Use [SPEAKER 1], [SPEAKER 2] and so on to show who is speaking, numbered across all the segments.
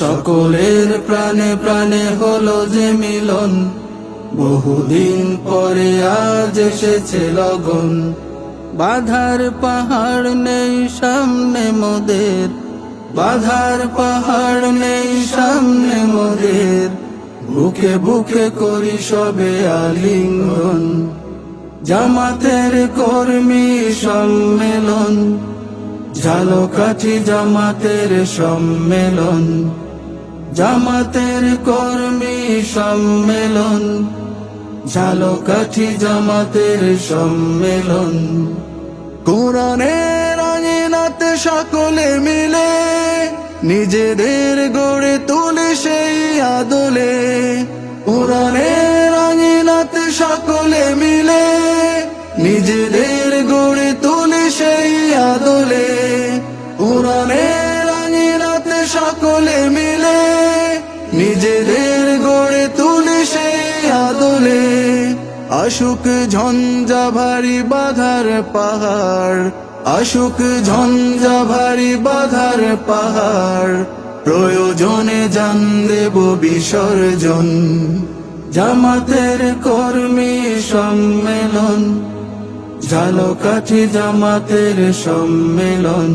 [SPEAKER 1] সকলের প্রাণে প্রাণে হলো যে মিলন, বহুদিন পরে আজ এসেছে লগন। বাধার পাহাড় নেই সামনে মোদের, বাধার পাহাড় নেই সামনে মোদের, বুকে বুকে করি সবে আলিঙ্গন। জামাতের কর্মী সম্মেলন, ঝালকাঠি জামাতের সম্মেলন, জামাতের কর্মী সম্মেলন, ঝালকাঠি জামাতের সম্মেলন। কোরআনের আঙিনাতে সকলে মিলে নিজেদের গড়ে তুলে সেই আদলে, কোরআনের আঙিনাতে সকলে মিলে নিজেদের গড়ে তুলে সেই আদলে, কোরআনের আঙিনাতে সকলে মিলে নিজেদের গড়ে তুলে সেই আদলে। আশুক ঝঞ্ঝা ভারী বাধার পাহাড়, আশুক ঝঞ্ঝা ভারী বাধার পাহাড়, প্রয়োজনে জান দেব বিসর্জন। জামাতের কর্মী সম্মেলন, ঝালকাঠি জামাতের সম্মেলন,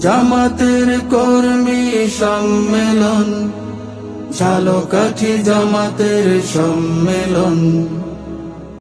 [SPEAKER 1] জামাতের কর্মী সম্মেলন, ঝালকাঠি জামাতের সম্মেলন।